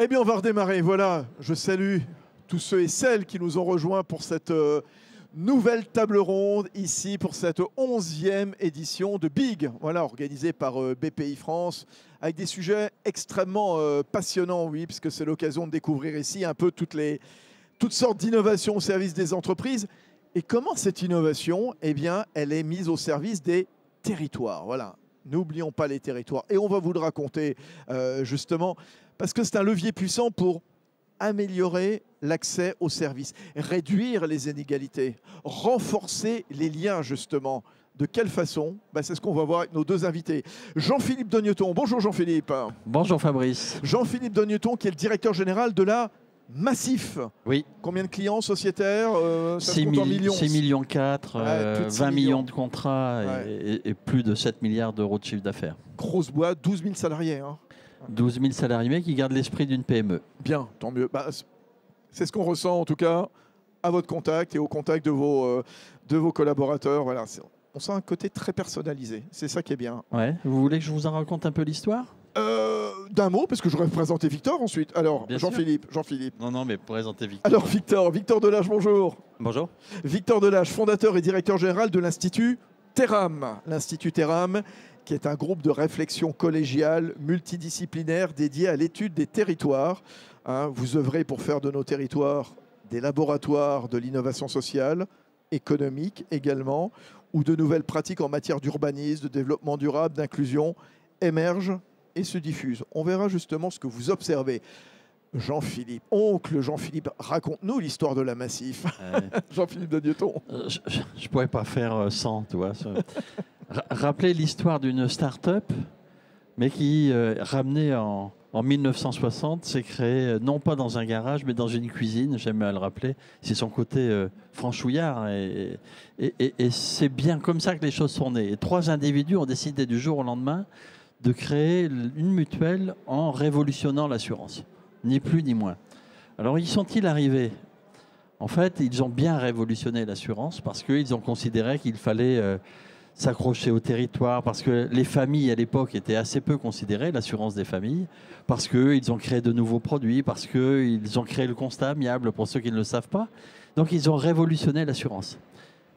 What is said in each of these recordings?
Eh bien, on va redémarrer. Voilà, je salue tous ceux et celles qui nous ont rejoints pour cette nouvelle table ronde ici, pour cette 11e édition de Big, voilà, organisée par BPI France, avec des sujets extrêmement passionnants, oui, puisque c'est l'occasion de découvrir ici un peu toutes sortes d'innovations au service des entreprises. Et comment cette innovation, eh bien, elle est mise au service des territoires. Voilà, n'oublions pas les territoires. Et on va vous le raconter justement, parce que c'est un levier puissant pour améliorer l'accès aux services, réduire les inégalités, renforcer les liens justement. De quelle façon? C'est ce qu'on va voir avec nos deux invités. Jean-Philippe Dogneton. Bonjour Jean-Philippe. Bonjour Fabrice. Jean-Philippe Dogneton qui est le directeur général de la Massif. Oui. Combien de clients sociétaires? 6 millions 4, 20 millions de contrats et plus de 7 milliards d'euros de chiffre d'affaires. Grosse boîte, 12 000 salariés. 12 000 salariés qui gardent l'esprit d'une PME. Bien, tant mieux. C'est ce qu'on ressent en tout cas à votre contact et au contact de vos collaborateurs. Voilà, on sent un côté très personnalisé. C'est ça qui est bien. Ouais. Vous voulez que je vous en raconte un peu l'histoire? D'un mot, parce que j'aurais présenté Victor ensuite. Alors, Jean-Philippe. Non, mais présentez Victor. Alors, Victor Delage, bonjour. Bonjour. Victor Delage, fondateur et directeur général de l'Institut Terram. L'Institut Terram, qui est un groupe de réflexion collégiale multidisciplinaire dédié à l'étude des territoires. Vous œuvrez pour faire de nos territoires des laboratoires de l'innovation sociale, économique également, où de nouvelles pratiques en matière d'urbanisme, de développement durable, d'inclusion émergent et se diffusent. On verra justement ce que vous observez. Jean-Philippe, oncle Jean-Philippe, raconte-nous l'histoire de la Massif. Jean-Philippe Dogneton. Je ne pourrais pas faire sans, tu vois. Rappeler l'histoire d'une start-up, mais qui, ramenée en 1960, s'est créée non pas dans un garage, mais dans une cuisine. J'aime à le rappeler. C'est son côté franchouillard. Et c'est bien comme ça que les choses sont nées. Et 3 individus ont décidé du jour au lendemain de créer une mutuelle en révolutionnant l'assurance. Ni plus ni moins. Alors, y sont-ils arrivés? En fait, ils ont bien révolutionné l'assurance parce qu'ils ont considéré qu'il fallait s'accrocher au territoire, parce que les familles à l'époque étaient assez peu considérées, l'assurance des familles, parce qu'ils ont créé de nouveaux produits, parce qu'ils ont créé le constat amiable pour ceux qui ne le savent pas. Donc, ils ont révolutionné l'assurance.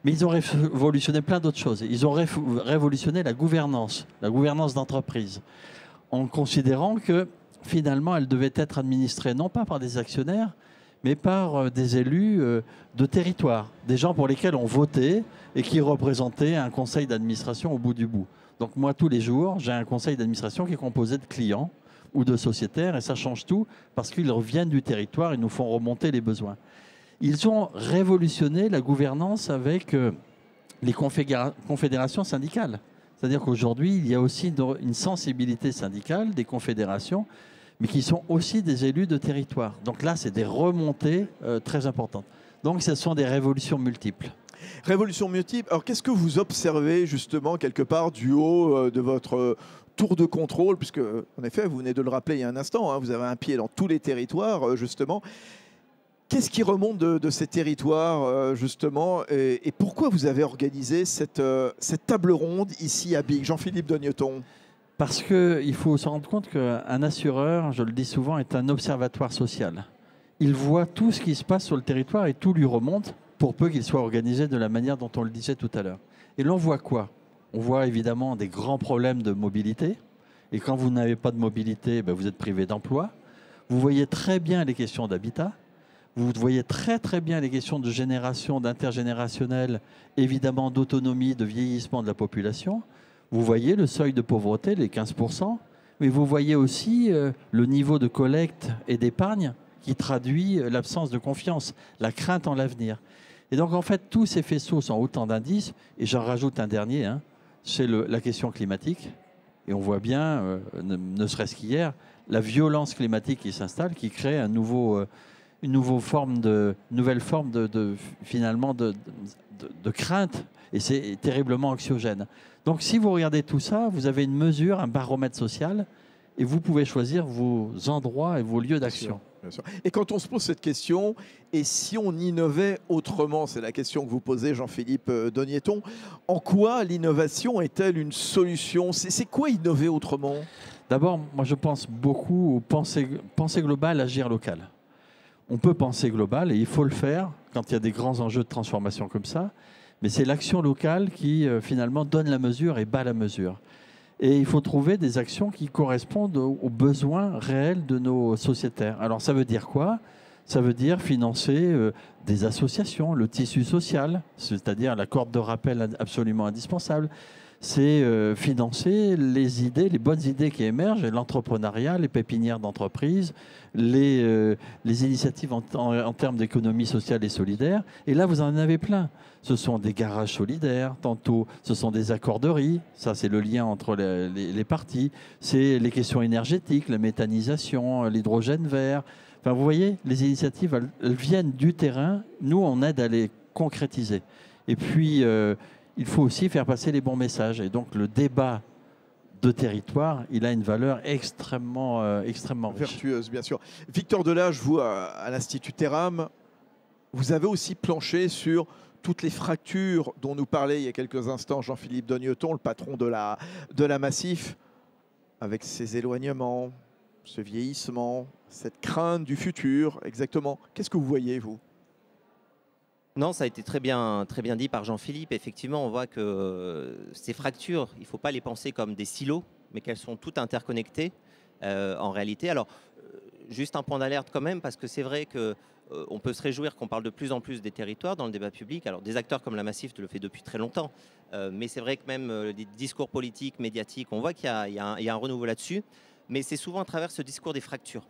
Mais ils ont révolutionné plein d'autres choses. Ils ont révolutionné la gouvernance d'entreprise, en considérant que finalement, elle devait être administrée non pas par des actionnaires, mais par des élus de territoire, des gens pour lesquels on votait et qui représentaient un conseil d'administration au bout du bout. Donc moi, tous les jours, j'ai un conseil d'administration qui est composé de clients ou de sociétaires, et ça change tout parce qu'ils reviennent du territoire et nous font remonter les besoins. Ils ont révolutionné la gouvernance avec les confédérations syndicales. C'est-à-dire qu'aujourd'hui, il y a aussi une sensibilité syndicale des confédérations, mais qui sont aussi des élus de territoire. Donc là, c'est des remontées très importantes. Donc ce sont des révolutions multiples. Révolutions multiples. Alors qu'est-ce que vous observez justement quelque part du haut de votre tour de contrôle, puisque en effet, vous venez de le rappeler il y a un instant, vous avez un pied dans tous les territoires justement. Qu'est-ce qui remonte de ces territoires, justement, et pourquoi vous avez organisé cette table ronde ici à Big? Jean-Philippe Dogneton. Parce qu'il faut se rendre compte qu'un assureur, je le dis souvent, est un observatoire social. Il voit tout ce qui se passe sur le territoire et tout lui remonte, pour peu qu'il soit organisé de la manière dont on le disait tout à l'heure. Et l'on voit quoi? On voit évidemment des grands problèmes de mobilité. Et quand vous n'avez pas de mobilité, vous êtes privé d'emploi. Vous voyez très bien les questions d'habitat. Vous voyez très très bien les questions de génération, d'intergénérationnel, évidemment d'autonomie, de vieillissement de la population. Vous voyez le seuil de pauvreté, les 15%, mais vous voyez aussi le niveau de collecte et d'épargne qui traduit l'absence de confiance, la crainte en l'avenir. Et donc en fait, tous ces faisceaux sont autant d'indices, et j'en rajoute un dernier, c'est la question climatique. Et on voit bien, ne serait-ce qu'hier, la violence climatique qui s'installe, qui crée une nouvelle forme de crainte, et c'est terriblement anxiogène. Donc si vous regardez tout ça, vous avez une mesure, un baromètre social, et vous pouvez choisir vos endroits et vos lieux d'action. Bien sûr. Et quand on se pose cette question, et si on innovait autrement, c'est la question que vous posez Jean-Philippe Dogneton, en quoi l'innovation est-elle une solution? C'est quoi innover autrement? D'abord, moi je pense beaucoup au penser global, agir local. On peut penser global et il faut le faire quand il y a des grands enjeux de transformation comme ça, mais c'est l'action locale qui finalement donne la mesure et bat la mesure. Et il faut trouver des actions qui correspondent aux besoins réels de nos sociétaires. Alors ça veut dire quoi? Ça veut dire financer des associations, le tissu social, c'est-à-dire la corde de rappel absolument indispensable. C'est financer les idées, les bonnes idées qui émergent, l'entrepreneuriat, les pépinières d'entreprise, les initiatives en termes d'économie sociale et solidaire. Et là, vous en avez plein. Ce sont des garages solidaires, tantôt ce sont des accorderies, ça c'est le lien entre les parties, c'est les questions énergétiques, la méthanisation, l'hydrogène vert. Enfin, vous voyez, les initiatives, elles viennent du terrain, nous on aide à les concrétiser. Et puis, il faut aussi faire passer les bons messages. Et donc le débat de territoire, il a une valeur extrêmement, extrêmement riche. Vertueuse, bien sûr. Victor Delage, vous, à l'Institut Terram, vous avez aussi planché sur toutes les fractures dont nous parlait il y a quelques instants Jean-Philippe Dogneton, le patron de la Massif, avec ses éloignements, ce vieillissement, cette crainte du futur, exactement. Qu'est-ce que vous voyez, vous ? Non, ça a été très bien dit par Jean-Philippe. Effectivement, on voit que ces fractures, il ne faut pas les penser comme des silos, mais qu'elles sont toutes interconnectées en réalité. Alors, juste un point d'alerte quand même, parce que c'est vrai qu'on peut se réjouir qu'on parle de plus en plus des territoires dans le débat public. Alors, des acteurs comme la Massif le fait depuis très longtemps, mais c'est vrai que même les discours politiques, médiatiques, on voit qu'il y a un renouveau là-dessus, mais c'est souvent à travers ce discours des fractures.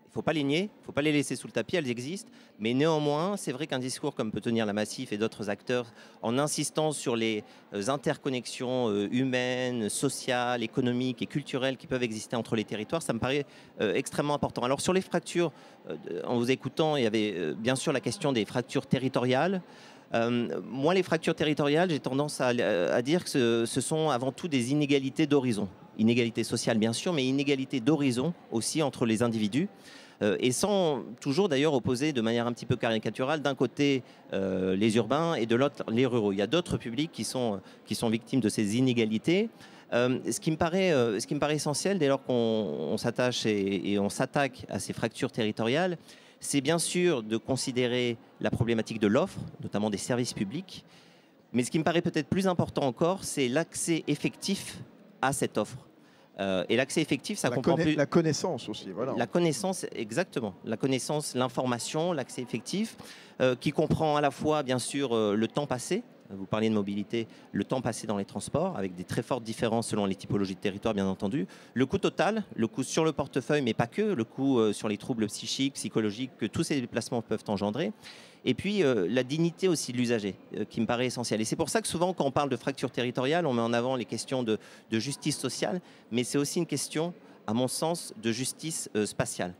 Il ne faut pas les nier, il ne faut pas les laisser sous le tapis, elles existent. Mais néanmoins, c'est vrai qu'un discours comme peut tenir la Massif et d'autres acteurs, en insistant sur les interconnexions humaines, sociales, économiques et culturelles qui peuvent exister entre les territoires, ça me paraît extrêmement important. Alors sur les fractures, en vous écoutant, il y avait bien sûr la question des fractures territoriales. Moi, les fractures territoriales, j'ai tendance à dire que ce sont avant tout des inégalités d'horizon. Inégalités sociales, bien sûr, mais inégalités d'horizon aussi entre les individus. Et sans toujours d'ailleurs opposer de manière un petit peu caricaturale d'un côté les urbains et de l'autre les ruraux. Il y a d'autres publics qui sont victimes de ces inégalités. Ce qui me paraît essentiel dès lors qu'on s'attache et on s'attaque à ces fractures territoriales, c'est bien sûr de considérer la problématique de l'offre, notamment des services publics. Mais ce qui me paraît peut-être plus important encore, c'est l'accès effectif à cette offre. Et l'accès effectif, ça comprend plus... La connaissance aussi, voilà. La connaissance, exactement. La connaissance, l'information, l'accès effectif, qui comprend à la fois, bien sûr, le temps passé. Vous parliez de mobilité, le temps passé dans les transports, avec des très fortes différences selon les typologies de territoire, bien entendu. Le coût total, le coût sur le portefeuille, mais pas que, le coût sur les troubles psychiques, psychologiques, que tous ces déplacements peuvent engendrer. Et puis, la dignité aussi de l'usager, qui me paraît essentielle. Et c'est pour ça que souvent, quand on parle de fracture territoriale, on met en avant les questions de justice sociale, mais c'est aussi une question, à mon sens, de justice spatiale.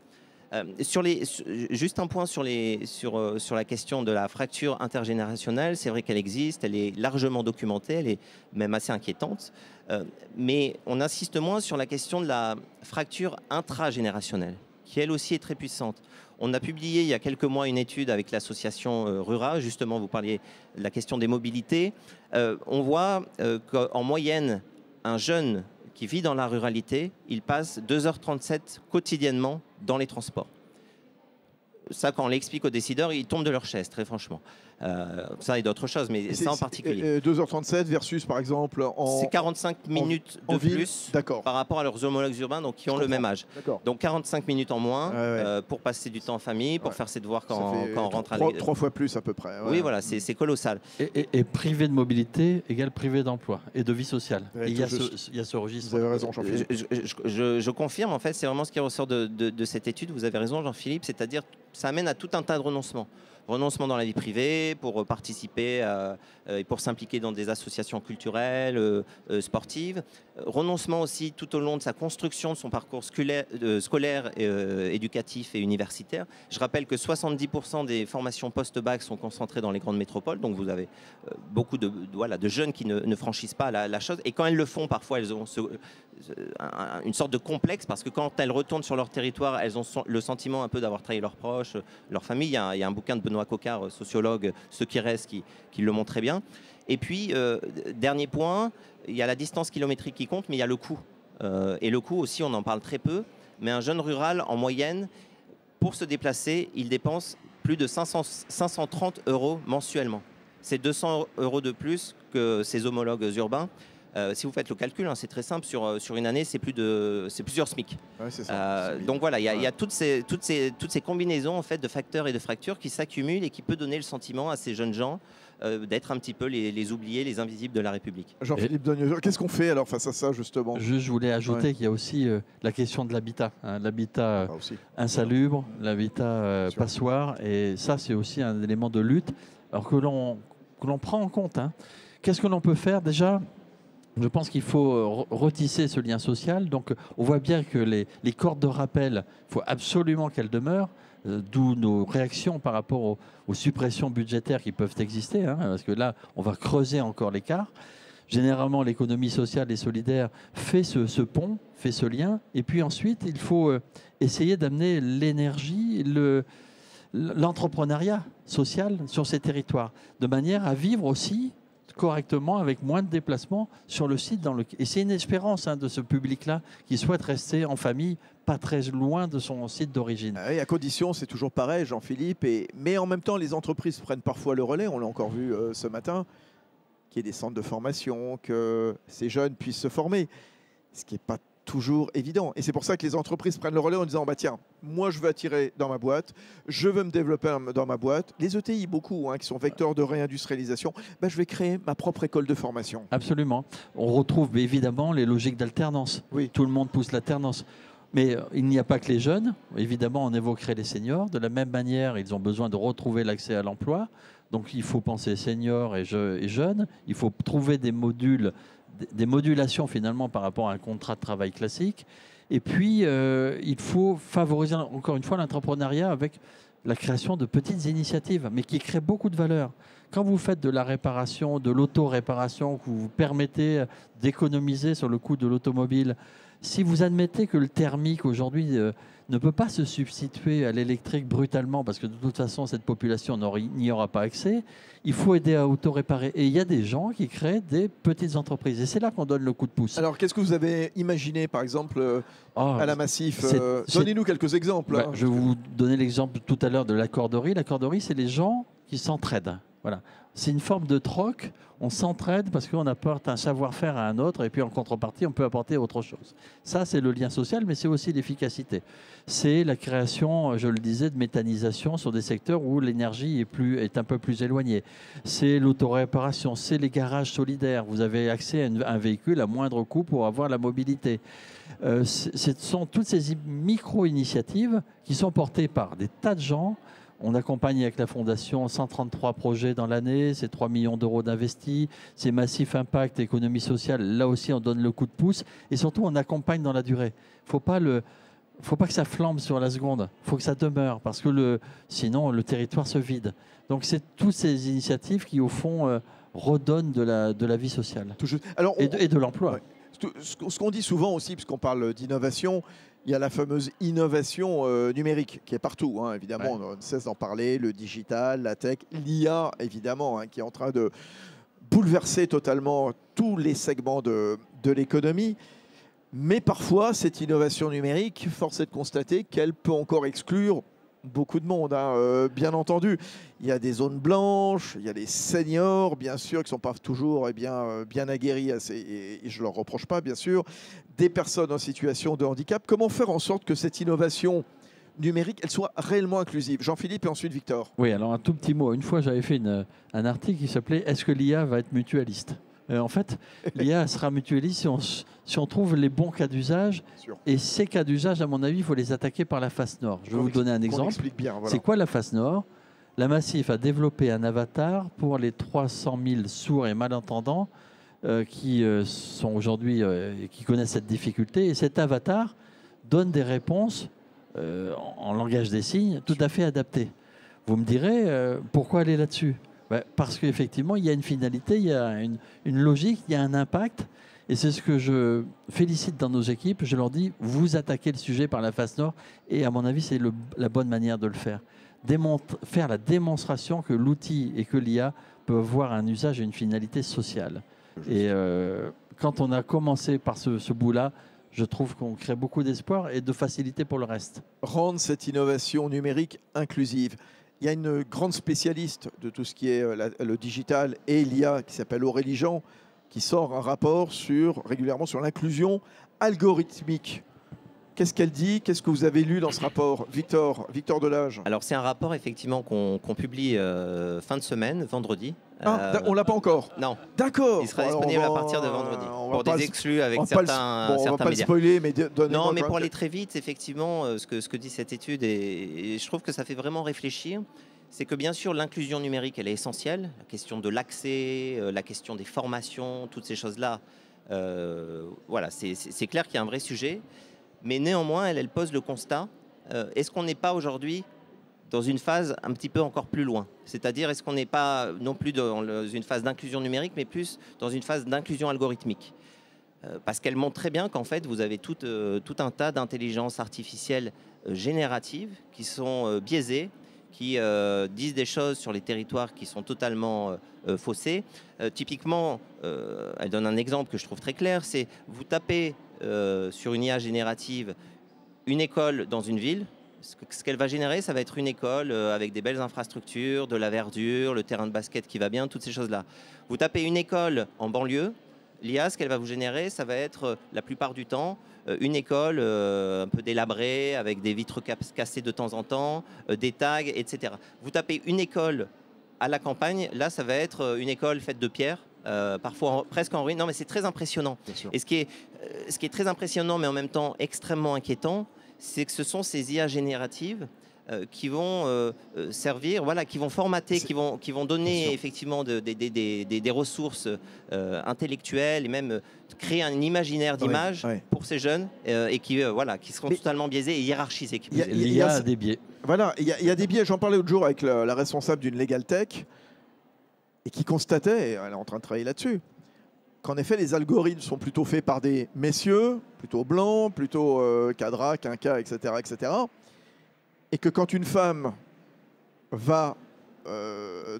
Juste un point sur la question de la fracture intergénérationnelle. C'est vrai qu'elle existe, elle est largement documentée, elle est même assez inquiétante. Mais on insiste moins sur la question de la fracture intragénérationnelle, qui elle aussi est très puissante. On a publié il y a quelques mois une étude avec l'association Rura, justement vous parliez de la question des mobilités. On voit qu'en moyenne, un jeune qui vit dans la ruralité, il passe 2h37 quotidiennement dans les transports. Ça, quand on l'explique aux décideurs, ils tombent de leur chaise, très franchement. Ça et d'autres choses, mais ça en particulier. 2h37 versus, par exemple, c'est 45 minutes de ville, plus par rapport à leurs homologues urbains, donc qui ont le même âge. Donc 45 minutes en moins pour passer du temps en famille, pour faire ses devoirs quand on rentre à l'école. 3 fois plus à peu près. Oui, voilà, c'est colossal. Et privé de mobilité égale privé d'emploi et de vie sociale. Il y a ce registre. Vous avez raison, Jean-Philippe. Je confirme, en fait, c'est vraiment ce qui ressort de cette étude. Vous avez raison, Jean-Philippe, c'est-à-dire ça amène à tout un tas de renoncements. Renoncement dans la vie privée pour participer et pour s'impliquer dans des associations culturelles, sportives. Renoncement aussi tout au long de sa construction, de son parcours scolaire, éducatif et universitaire. Je rappelle que 70% des formations post-bac sont concentrées dans les grandes métropoles, donc vous avez beaucoup de jeunes qui ne franchissent pas la chose. Et quand elles le font, parfois elles ont une sorte de complexe, parce que quand elles retournent sur leur territoire, elles ont le sentiment un peu d'avoir trahi leurs proches, leur famille. Il y a un bouquin de Benoît Coquart, sociologue, Ceux qui restent, qui le montre très bien. Et puis, dernier point, il y a la distance kilométrique qui compte, mais il y a le coût. Et le coût aussi, on en parle très peu. Mais un jeune rural, en moyenne, pour se déplacer, il dépense plus de 530 € mensuellement. C'est 200 € de plus que ses homologues urbains. Si vous faites le calcul, hein, c'est très simple, sur une année, c'est plusieurs SMIC. Ouais, c'est ça. Donc voilà, il y a toutes ces combinaisons en fait, de facteurs et de fractures qui s'accumulent et qui peut donner le sentiment à ces jeunes gens d'être un petit peu les oubliés, les invisibles de la République. Jean-Philippe Dognoso, qu'est-ce qu'on fait alors face à ça justement? Je voulais ajouter qu'il y a aussi la question de l'habitat. Hein, l'habitat insalubre, l'habitat passoire. Et ça, c'est aussi un élément de lutte alors que l'on prend en compte. Hein. Qu'est-ce que l'on peut faire déjà? Je pense qu'il faut retisser ce lien social. Donc, on voit bien que les cordes de rappel, il faut absolument qu'elles demeurent, d'où nos réactions par rapport aux suppressions budgétaires qui peuvent exister, hein, parce que là, on va creuser encore l'écart. Généralement, l'économie sociale et solidaire fait ce pont, fait ce lien. Et puis ensuite, il faut essayer d'amener l'énergie, l'entrepreneuriat social sur ces territoires, de manière à vivre aussi correctement, avec moins de déplacements sur le site. Et c'est une espérance de ce public-là qui souhaite rester en famille, pas très loin de son site d'origine. Et à condition, c'est toujours pareil, Jean-Philippe. Mais en même temps, les entreprises prennent parfois le relais. On l'a encore vu ce matin, qu'il y ait des centres de formation, que ces jeunes puissent se former, ce qui n'est pas toujours évident. Et c'est pour ça que les entreprises prennent le relais en disant bah tiens, moi je veux attirer dans ma boîte, je veux me développer dans ma boîte. Les ETI, beaucoup, qui sont vecteurs de réindustrialisation, je vais créer ma propre école de formation. Absolument. On retrouve évidemment les logiques d'alternance. Oui. Tout le monde pousse l'alternance. Mais il n'y a pas que les jeunes. Évidemment, on évoquerait les seniors. De la même manière, ils ont besoin de retrouver l'accès à l'emploi. Donc il faut penser seniors et jeunes. Il faut trouver des modulations finalement par rapport à un contrat de travail classique. Et puis, il faut favoriser encore une fois l'entrepreneuriat avec la création de petites initiatives, mais qui créent beaucoup de valeur. Quand vous faites de la réparation, de l'auto-réparation, que vous permettez d'économiser sur le coût de l'automobile, si vous admettez que le thermique aujourd'hui ne peut pas se substituer à l'électrique brutalement, parce que de toute façon, cette population n'y aura pas accès, il faut aider à auto-réparer. Et il y a des gens qui créent des petites entreprises. Et c'est là qu'on donne le coup de pouce. Alors, qu'est-ce que vous avez imaginé, par exemple, à la Massif? Donnez-nous quelques exemples. Je vais vous donner l'exemple tout à l'heure de la corderie. La corderie, c'est les gens qui s'entraident. Voilà. C'est une forme de troc. On s'entraide parce qu'on apporte un savoir-faire à un autre et puis en contrepartie, on peut apporter autre chose. Ça, c'est le lien social, mais c'est aussi l'efficacité. C'est la création, je le disais, de méthanisation sur des secteurs où l'énergie est un peu plus éloignée. C'est l'autoréparation, c'est les garages solidaires. Vous avez accès à un véhicule à moindre coût pour avoir la mobilité. Ce sont toutes ces micro-initiatives qui sont portées par des tas de gens. On accompagne avec la Fondation 133 projets dans l'année, c'est 3 millions d'euros d'investis, c'est Massif Impact, économie sociale, là aussi on donne le coup de pouce et surtout on accompagne dans la durée. Il ne faut pas que ça flambe sur la seconde, il faut que ça demeure parce que sinon le territoire se vide. Donc c'est toutes ces initiatives qui au fond redonnent de la vie sociale. Alors, et de l'emploi. Ouais. Ce qu'on dit souvent aussi, puisqu'on parle d'innovation, il y a la fameuse innovation numérique qui est partout, évidemment, on ne cesse d'en parler, le digital, la tech, l'IA, évidemment, qui est en train de bouleverser totalement tous les segments de l'économie. Mais parfois, cette innovation numérique, force est de constater qu'elle peut encore exclure beaucoup de monde, bien entendu. Il y a des zones blanches, il y a les seniors, bien sûr, qui ne sont pas toujours bien aguerris, et je ne leur reproche pas, bien sûr, des personnes en situation de handicap. Comment faire en sorte que cette innovation numérique, elle soit réellement inclusive? Jean-Philippe et ensuite Victor. Oui, alors un tout petit mot. Une fois, j'avais fait un article qui s'appelait « Est-ce que l'IA va être mutualiste ?» En fait, l'IA sera mutualiste si on trouve les bons cas d'usage. Et ces cas d'usage, à mon avis, il faut les attaquer par la face nord. Je vais vous donner un exemple. Voilà. C'est quoi la face nord? La Massif a développé un avatar pour les 300 000 sourds et malentendants qui sont aujourd'hui, qui connaissent cette difficulté. Et cet avatar donne des réponses en langage des signes tout à fait adaptées. Vous me direz, pourquoi aller là-dessus? Parce qu'effectivement, il y a une finalité, il y a une logique, il y a un impact. Et c'est ce que je félicite dans nos équipes. Je leur dis, vous attaquez le sujet par la face nord. Et à mon avis, c'est la bonne manière de le faire. Faire la démonstration que l'outil et que l'IA peuvent avoir un usage et une finalité sociale. Et quand on a commencé par ce bout-là, je trouve qu'on crée beaucoup d'espoir et de facilité pour le reste. Rendre cette innovation numérique inclusive. Il y a une grande spécialiste de tout ce qui est le digital et l'IA qui s'appelle Aurélie Jean, qui sort un rapport régulièrement sur l'inclusion algorithmique. Qu'est-ce qu'elle dit? Qu'est-ce que vous avez lu dans ce rapport, Victor Delage? Alors c'est un rapport effectivement qu'on publie fin de semaine, vendredi. On l'a pas encore? Non. D'accord. Il sera disponible à partir de vendredi. Pour des exclus avec certains on va pas le médias. spoiler, mais non, mais pour aller très vite, effectivement, ce que dit cette étude, et je trouve que ça fait vraiment réfléchir, c'est que bien sûr l'inclusion numérique, elle est essentielle. La question de l'accès, la question des formations, toutes ces choses-là, voilà, c'est clair qu'il y a un vrai sujet. Mais néanmoins, elle pose le constat, est-ce qu'on n'est pas aujourd'hui dans une phase un petit peu encore plus loin? C'est-à-dire, est-ce qu'on n'est pas non plus dans une phase d'inclusion numérique, mais plus dans une phase d'inclusion algorithmique? Parce qu'elle montre très bien qu'en fait, vous avez tout un tas d'intelligences artificielles génératives qui sont biaisées, qui disent des choses sur les territoires qui sont totalement faussées. Typiquement, elle donne un exemple que je trouve très clair, c'est vous tapez sur une IA générative une école dans une ville, ce qu'elle va générer, ça va être une école avec des belles infrastructures, de la verdure, le terrain de basket qui va bien, toutes ces choses-là. Vous tapez une école en banlieue, l'IA, ce qu'elle va vous générer, ça va être la plupart du temps une école un peu délabrée, avec des vitres cassées de temps en temps, des tags, etc. Vous tapez une école à la campagne, là, ça va être une école faite de pierre, parfois presque en ruine. Non, mais c'est très impressionnant. Et ce qui est très impressionnant, mais en même temps extrêmement inquiétant, c'est que ce sont ces IA génératives qui vont servir, voilà, qui vont formater, qui vont donner effectivement des ressources intellectuelles et même créer un imaginaire d'image pour ces jeunes et qui seront totalement biaisés et hiérarchisés. Il y a des biais. Voilà, il y a des biais. J'en parlais l'autre jour avec la responsable d'une Legal Tech et qui constatait, et elle est en train de travailler là-dessus, qu'en effet, les algorithmes sont plutôt faits par des messieurs, plutôt blancs, plutôt cadra, quinca, etc., etc. Et que quand une femme va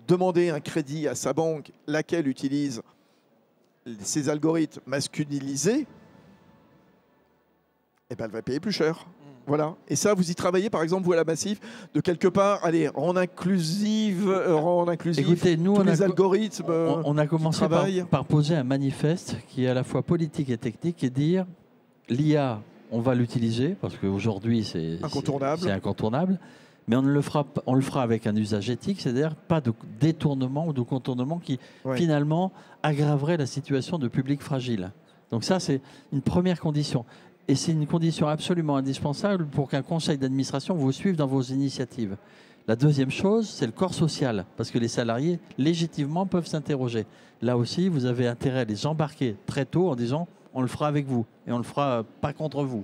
demander un crédit à sa banque, laquelle utilise ces algorithmes masculinisés, eh ben, elle va payer plus cher. Voilà. Et ça, vous y travaillez, par exemple, vous à la Massif, de quelque part, allez, rendre inclusif Écoutez, nous, tous les algorithmes. On a commencé par poser un manifeste qui est à la fois politique et technique et dire l'IA, on va l'utiliser parce qu'aujourd'hui, c'est incontournable. Mais on le fera avec un usage éthique, c'est-à-dire pas de détournement ou de contournement qui finalement aggraverait la situation de public fragile. Donc ça, c'est une première condition. Et c'est une condition absolument indispensable pour qu'un conseil d'administration vous suive dans vos initiatives. La deuxième chose, c'est le corps social, parce que les salariés, légitimement, peuvent s'interroger. Là aussi, vous avez intérêt à les embarquer très tôt en disant « on le fera avec vous et on ne le fera pas contre vous ».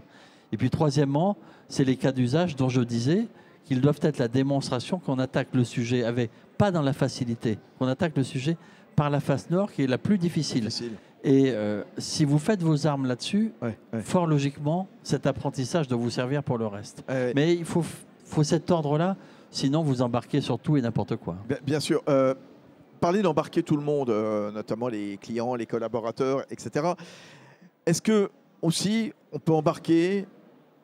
Et puis troisièmement, c'est les cas d'usage dont je disais qu'ils doivent être la démonstration qu'on attaque le sujet, pas dans la facilité, qu'on attaque le sujet par la face nord qui est la plus difficile. Et si vous faites vos armes là-dessus, fort logiquement, cet apprentissage doit vous servir pour le reste. Mais il faut cet ordre-là, sinon vous embarquez sur tout et n'importe quoi. Bien sûr. Parler d'embarquer tout le monde, notamment les clients, les collaborateurs, etc. Est-ce que aussi on peut embarquer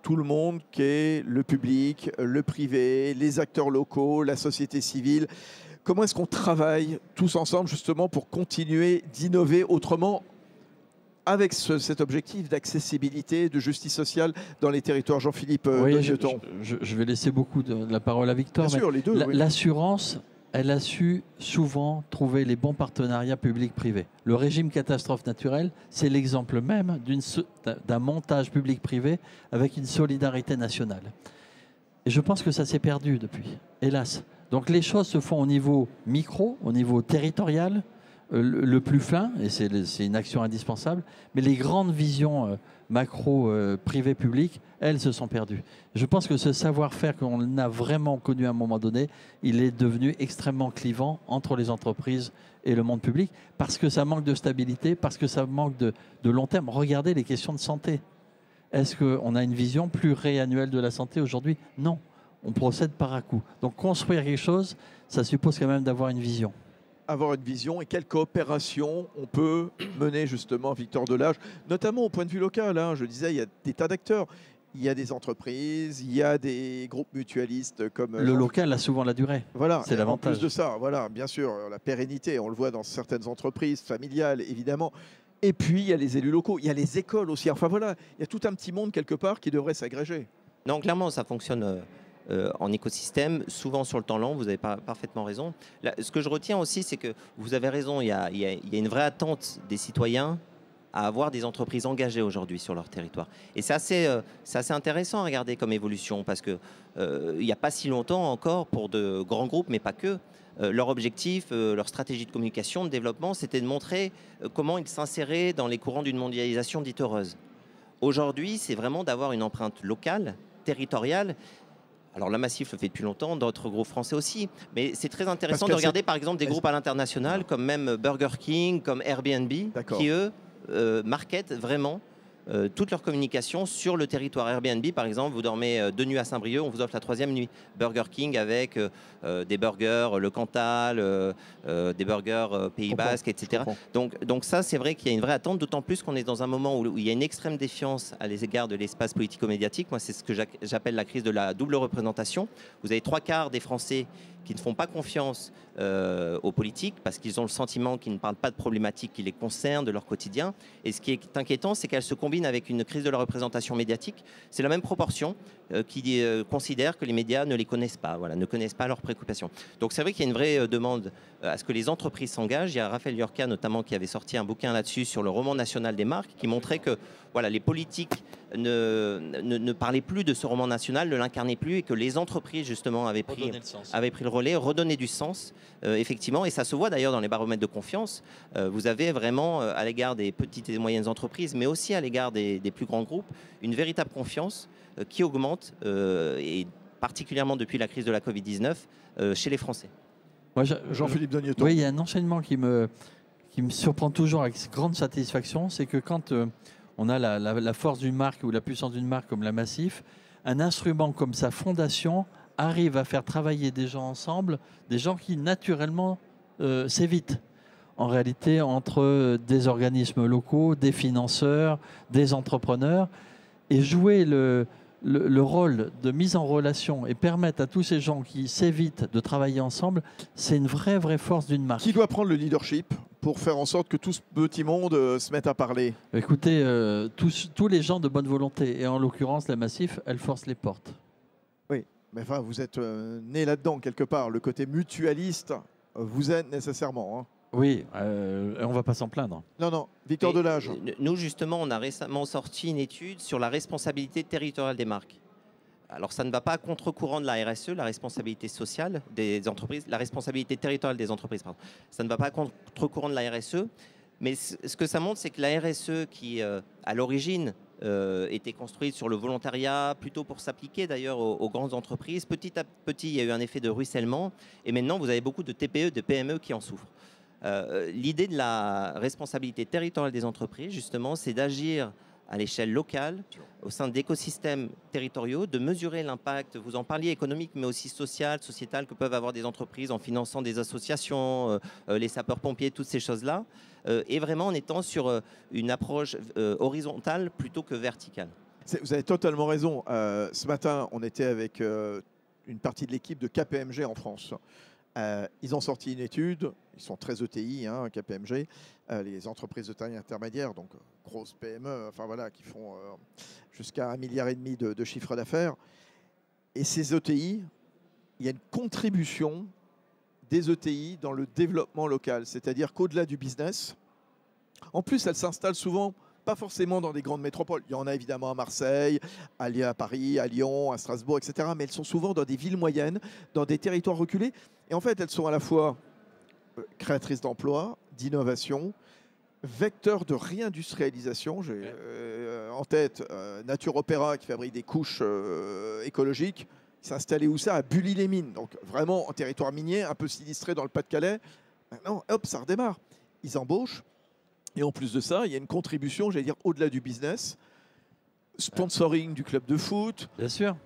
tout le monde qui est le public, le privé, les acteurs locaux, la société civile? Comment est-ce qu'on travaille tous ensemble justement pour continuer d'innover autrement avec cet objectif d'accessibilité, de justice sociale dans les territoires? Jean-Philippe Bonneton. Je vais laisser beaucoup de la parole à Victor. Bien sûr, les deux. L'assurance, elle a su souvent trouver les bons partenariats publics-privés. Le régime catastrophe naturelle, c'est l'exemple même d'un montage public-privé avec une solidarité nationale. Et je pense que ça s'est perdu depuis, hélas. Donc les choses se font au niveau micro, au niveau territorial, le plus fin, et c'est une action indispensable, mais les grandes visions macro, privées, publiques, elles se sont perdues. Je pense que ce savoir-faire qu'on a vraiment connu à un moment donné, il est devenu extrêmement clivant entre les entreprises et le monde public, parce que ça manque de stabilité, parce que ça manque de long terme. Regardez les questions de santé. Est-ce qu'on a une vision pluriannuelle de la santé aujourd'hui? Non. On procède par à-coup. Donc construire quelque chose, ça suppose quand même d'avoir une vision. avoir une vision et quelle coopération on peut mener justement, Victor Delage, notamment au point de vue local. Hein. Je disais, il y a des tas d'acteurs. Il y a des entreprises, il y a des groupes mutualistes comme... Le local a souvent la durée. Voilà, c'est l'avantage. En plus de ça, voilà, bien sûr, la pérennité, on le voit dans certaines entreprises familiales, évidemment. Et puis, il y a les élus locaux, il y a les écoles aussi. Enfin voilà, il y a tout un petit monde quelque part qui devrait s'agréger. Non, clairement, ça fonctionne en écosystème, souvent sur le temps long, vous avez parfaitement raison. Là, ce que je retiens aussi, c'est que vous avez raison, il y a une vraie attente des citoyens à avoir des entreprises engagées aujourd'hui sur leur territoire. Et c'est assez intéressant à regarder comme évolution, parce qu'il n'y a pas si longtemps encore, pour de grands groupes, mais pas que, leur objectif, leur stratégie de communication, de développement, c'était de montrer comment ils s'inséraient dans les courants d'une mondialisation dite heureuse. Aujourd'hui, c'est vraiment d'avoir une empreinte locale, territoriale. Alors la Massif le fait depuis longtemps, d'autres groupes français aussi, mais c'est très intéressant de regarder par exemple des groupes à l'international comme même Burger King, comme Airbnb, qui eux marketent vraiment toute leur communication sur le territoire. Airbnb par exemple, vous dormez 2 nuits à Saint-Brieuc, on vous offre la 3e nuit. Burger King avec des burgers, le Cantal, des burgers Pays Basque, etc. Donc ça c'est vrai qu'il y a une vraie attente, d'autant plus qu'on est dans un moment où il y a une extrême défiance à l'égard de l'espace politico-médiatique. Moi c'est ce que j'appelle la crise de la double représentation. Vous avez 3/4 des Français qui ne font pas confiance aux politiques parce qu'ils ont le sentiment qu'ils ne parlent pas de problématiques qui les concernent, de leur quotidien. Et ce qui est inquiétant, c'est qu'elle se combine avec une crise de la représentation médiatique. C'est la même proportion qui considère que les médias ne les connaissent pas, voilà, ne connaissent pas leurs préoccupations. Donc c'est vrai qu'il y a une vraie demande à ce que les entreprises s'engagent. Il y a Raphaël Llorca notamment qui avait sorti un bouquin là-dessus sur le roman national des marques qui montrait que voilà, les politiques ne parlaient plus de ce roman national, ne l'incarnaient plus et que les entreprises justement avaient pris le relais, redonné du sens, effectivement. Et ça se voit d'ailleurs dans les baromètres de confiance. Vous avez vraiment à l'égard des petites et moyennes entreprises, mais aussi à l'égard des plus grands groupes, une véritable confiance qui augmente, et particulièrement depuis la crise de la Covid-19, chez les Français. Jean-Philippe Dogneton. Oui, il y a un enseignement qui me surprend toujours avec grande satisfaction, c'est que quand on a la force d'une marque ou la puissance d'une marque comme la Massif, un instrument comme sa fondation arrive à faire travailler des gens ensemble, des gens qui naturellement s'évitent. En réalité, entre des organismes locaux, des financeurs, des entrepreneurs, et jouer le rôle de mise en relation et permettre à tous ces gens qui s'évitent de travailler ensemble, c'est une vraie force d'une marque. Qui doit prendre le leadership pour faire en sorte que tout ce petit monde se mette à parler? Écoutez, tous les gens de bonne volonté, et en l'occurrence la Massif, elle force les portes. Oui, mais enfin, vous êtes né là-dedans quelque part. Le côté mutualiste vous aide nécessairement. Hein. Oui, on ne va pas s'en plaindre. Non, Victor Delage. Nous, justement, on a récemment sorti une étude sur la responsabilité territoriale des marques. Alors, ça ne va pas à contre-courant de la RSE, la responsabilité sociale des entreprises, la responsabilité territoriale des entreprises, pardon. Ça ne va pas à contre-courant de la RSE, mais ce que ça montre, c'est que la RSE, qui, à l'origine, était construite sur le volontariat, plutôt pour s'appliquer d'ailleurs aux grandes entreprises, petit à petit, il y a eu un effet de ruissellement, et maintenant, vous avez beaucoup de TPE, de PME qui en souffrent. L'idée de la responsabilité territoriale des entreprises, justement, c'est d'agir à l'échelle locale, au sein d'écosystèmes territoriaux, de mesurer l'impact, vous en parliez, économique, mais aussi social, sociétal, que peuvent avoir des entreprises en finançant des associations, les sapeurs-pompiers, toutes ces choses-là, et vraiment en étant sur une approche horizontale plutôt que verticale. Vous avez totalement raison. Ce matin, on était avec une partie de l'équipe de KPMG en France. Ils ont sorti une étude, ils sont très ETI, hein, KPMG, les entreprises de taille intermédiaire, donc grosses PME, enfin voilà, qui font jusqu'à 1,5 milliard de chiffre d'affaires. Et ces ETI, il y a une contribution des ETI dans le développement local, c'est-à-dire qu'au-delà du business, en plus, elles s'installent souvent pas forcément dans des grandes métropoles. Il y en a évidemment à Marseille, à Paris, à Lyon, à Strasbourg, etc. Mais elles sont souvent dans des villes moyennes, dans des territoires reculés. Et en fait, elles sont à la fois créatrices d'emplois, d'innovation, vecteurs de réindustrialisation. J'ai en tête Nature Opéra qui fabrique des couches écologiques. Il s'est installé où ça? À Bully-les-Mines. Donc vraiment en territoire minier, un peu sinistré dans le Pas-de-Calais. Maintenant, hop, ça redémarre. Ils embauchent. Et en plus de ça, il y a une contribution, j'allais dire, au-delà du business, sponsoring du club de foot, Bien sûr.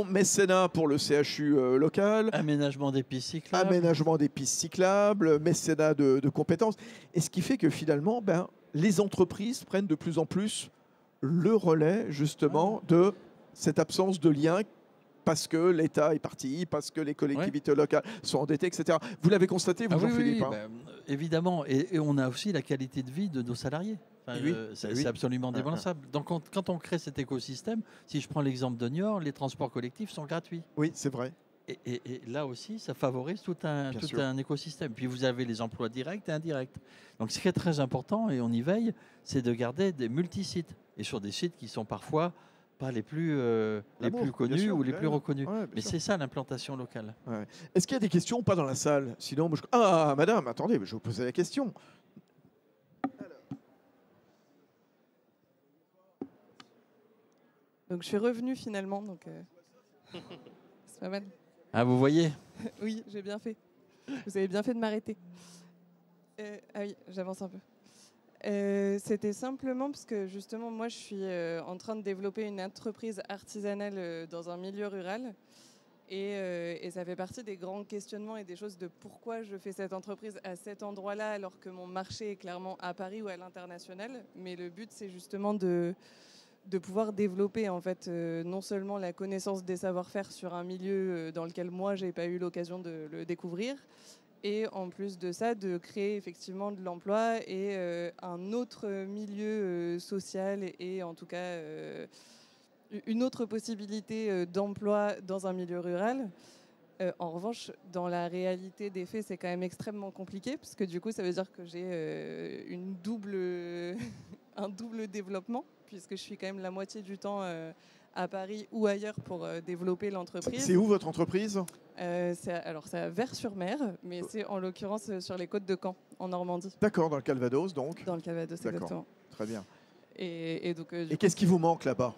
Mécénat pour le CHU local, Aménagement des pistes cyclables. aménagement des pistes cyclables, mécénat de compétences. Et ce qui fait que finalement, les entreprises prennent de plus en plus le relais justement de cette absence de lien parce que l'État est parti, parce que les collectivités locales sont endettées, etc. Vous l'avez constaté, vous, Jean-Philippe, hein? Évidemment. Et on a aussi la qualité de vie de nos salariés. Enfin, c'est absolument démontrable. Donc, quand on crée cet écosystème, si je prends l'exemple de Niort, les transports collectifs sont gratuits. Oui, c'est vrai. Et là aussi, ça favorise tout un écosystème. Puis vous avez les emplois directs et indirects. Donc ce qui est très important, et on y veille, c'est de garder des multisites. Et sur des sites qui sont parfois pas les plus connus ou les plus reconnus. Mais c'est ça l'implantation locale. Ouais. Est-ce qu'il y a des questions ou pas dans la salle? Sinon, moi, Ah, madame, attendez, je vais vous poser la question. Donc je suis revenue finalement, donc c'est pas mal. Ah, vous voyez? Oui, j'ai bien fait. Vous avez bien fait de m'arrêter. Ah oui, j'avance un peu. C'était simplement parce que justement, moi, je suis en train de développer une entreprise artisanale dans un milieu rural. Et ça fait partie des grands questionnements et des choses de pourquoi je fais cette entreprise à cet endroit-là alors que mon marché est clairement à Paris ou à l'international. Mais le but, c'est justement de pouvoir développer en fait non seulement la connaissance des savoir-faire sur un milieu dans lequel moi j'ai pas eu l'occasion de le découvrir, et en plus de ça de créer effectivement de l'emploi et un autre milieu social et en tout cas une autre possibilité d'emploi dans un milieu rural. En revanche, dans la réalité des faits, c'est quand même extrêmement compliqué parce que du coup, ça veut dire que j'ai un double développement puisque je suis quand même la moitié du temps à Paris ou ailleurs pour développer l'entreprise. C'est où votre entreprise? C'est à Vers-sur-Mer, mais c'est en l'occurrence sur les côtes de Caen, en Normandie. D'accord, dans le Calvados donc. Dans le Calvados, exactement. Très bien. Et qu'est-ce qui vous manque là-bas?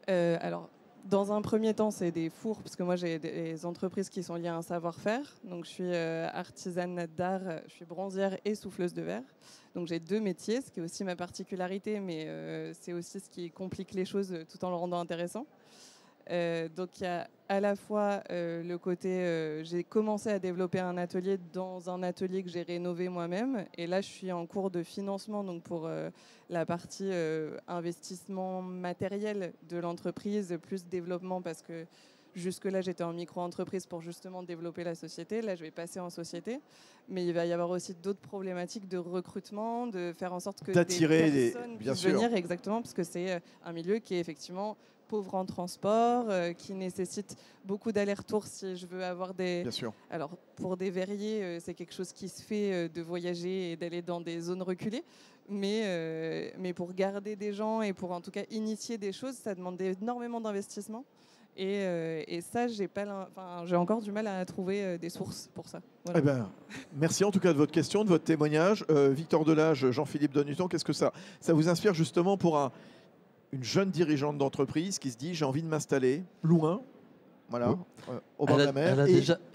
Alors, dans un premier temps, c'est des fours, parce que moi, j'ai des entreprises qui sont liées à un savoir-faire. Donc, je suis artisane d'art, je suis bronzière et souffleuse de verre. Donc, j'ai deux métiers, ce qui est aussi ma particularité, mais c'est aussi ce qui complique les choses tout en le rendant intéressant. Donc, il y a à la fois le côté... j'ai commencé à développer un atelier dans un atelier que j'ai rénové moi-même. Et là, je suis en cours de financement donc pour la partie investissement matériel de l'entreprise, plus développement, parce que jusque-là, j'étais en micro-entreprise pour justement développer la société. Là, je vais passer en société. Mais il va y avoir aussi d'autres problématiques de recrutement, de faire en sorte que d'attirer des personnes puissent venir, exactement, parce que c'est un milieu qui est effectivement pauvre en transport, qui nécessite beaucoup d'allers-retours si je veux avoir des... Bien sûr. Alors, pour des verriers, c'est quelque chose qui se fait de voyager et d'aller dans des zones reculées. Mais pour garder des gens et pour en tout cas initier des choses, ça demande énormément d'investissement. Et ça, j'ai encore du mal à trouver des sources pour ça. Voilà. Eh ben, merci en tout cas de votre question, de votre témoignage. Victor Delage, Jean-Philippe Donnuton, qu'est-ce que ça vous inspire justement pour une jeune dirigeante d'entreprise qui se dit j'ai envie de m'installer loin, voilà, au bord de la mer. Elle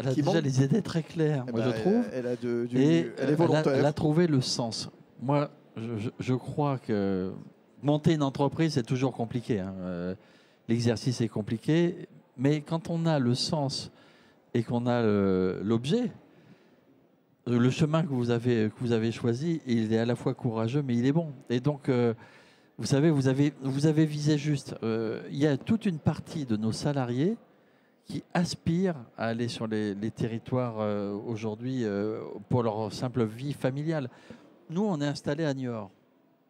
a déjà les idées très claires, moi, je trouve. Elle est volontaire. Elle a trouvé le sens. Moi, je crois que monter une entreprise, c'est toujours compliqué. Hein. L'exercice est compliqué, mais quand on a le sens et qu'on a l'objet, le chemin que vous avez choisi, il est à la fois courageux, mais il est bon. Et donc, vous savez, vous avez visé juste. Il y a toute une partie de nos salariés qui aspirent à aller sur les territoires aujourd'hui pour leur simple vie familiale. Nous, on est installés à Niort.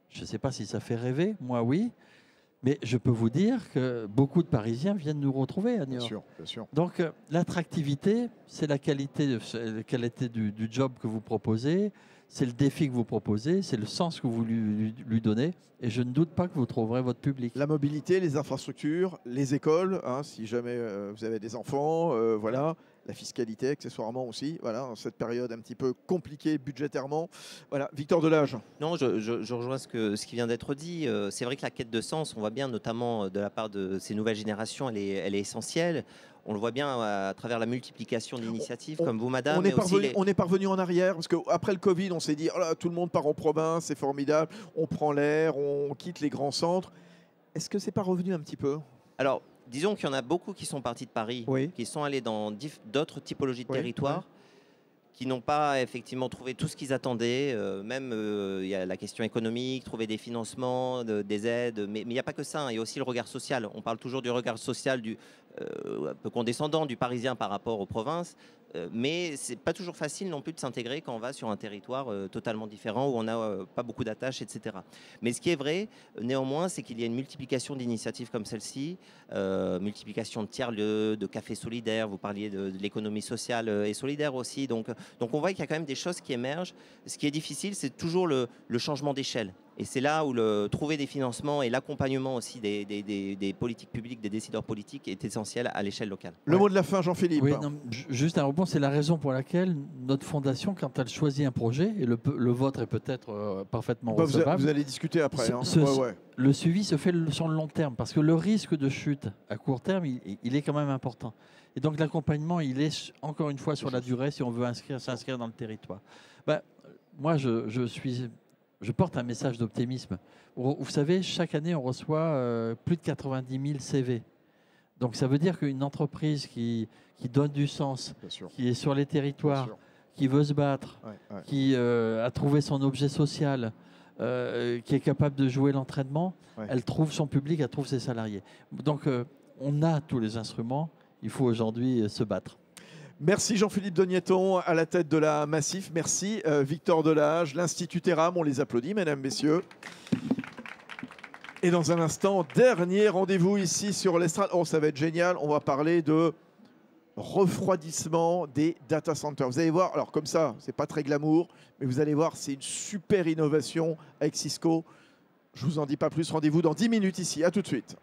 Je ne sais pas si ça fait rêver, moi oui. Mais je peux vous dire que beaucoup de Parisiens viennent nous retrouver à Niort. Bien sûr. Donc l'attractivité, c'est la qualité du job que vous proposez, c'est le défi que vous proposez, c'est le sens que vous lui donnez. Et je ne doute pas que vous trouverez votre public. La mobilité, les infrastructures, les écoles, hein, si jamais vous avez des enfants, voilà. La fiscalité, accessoirement aussi, voilà, dans cette période un petit peu compliquée budgétairement. Voilà, Victor Delage. Non, je rejoins ce qui vient d'être dit. C'est vrai que la quête de sens, on voit bien notamment de la part de ces nouvelles générations, elle est essentielle. On le voit bien à travers la multiplication d'initiatives, comme vous, madame. On est parvenu en arrière, parce qu'après le Covid, on s'est dit, oh là, tout le monde part en province, c'est formidable, on prend l'air, on quitte les grands centres. Est-ce que c'est pas revenu un petit peu? Alors, disons qu'il y en a beaucoup qui sont partis de Paris, Oui. qui sont allés dans d'autres typologies de Oui, territoires, qui n'ont pas effectivement trouvé tout ce qu'ils attendaient. Même, il y a la question économique, trouver des financements, des aides, mais il n'y a pas que ça, hein. Il y a aussi le regard social. On parle toujours du regard social un peu condescendant du Parisien par rapport aux provinces. Mais c'est pas toujours facile non plus de s'intégrer quand on va sur un territoire totalement différent où on n'a pas beaucoup d'attaches, etc. Mais ce qui est vrai, néanmoins, c'est qu'il y a une multiplication d'initiatives comme celle-ci, multiplication de tiers-lieux, de cafés solidaires. Vous parliez de l'économie sociale et solidaire aussi. Donc on voit qu'il y a quand même des choses qui émergent. Ce qui est difficile, c'est toujours le changement d'échelle. Et c'est là où trouver des financements et l'accompagnement aussi des politiques publiques, des décideurs politiques est essentiel à l'échelle locale. Le mot de la fin, Jean-Philippe. Oui, non, juste un rebond, c'est la raison pour laquelle notre fondation, quand elle choisit un projet, et le vôtre est peut-être parfaitement recevable, vous allez discuter après. le suivi se fait sur le long terme, parce que le risque de chute à court terme, il est quand même important. Et donc l'accompagnement, il est encore une fois sur la durée si on veut s'inscrire dans le territoire. Moi, je porte un message d'optimisme. Vous savez, chaque année, on reçoit plus de 90 000 CV. Donc ça veut dire qu'une entreprise qui donne du sens, qui est sur les territoires, qui veut se battre, qui a trouvé son objet social, qui est capable de jouer l'entraînement, elle trouve son public, elle trouve ses salariés. Donc on a tous les instruments, il faut aujourd'hui se battre. Merci Jean-Philippe Dogneton à la tête de la Massif. Merci Victor Delage, l'Institut Terram. On les applaudit, mesdames, messieurs. Et dans un instant, dernier rendez-vous ici sur l'estrade. Oh, ça va être génial. On va parler de refroidissement des data centers. Vous allez voir, alors comme ça, c'est pas très glamour, mais vous allez voir, c'est une super innovation avec Cisco. Je vous en dis pas plus. Rendez-vous dans 10 minutes ici. À tout de suite.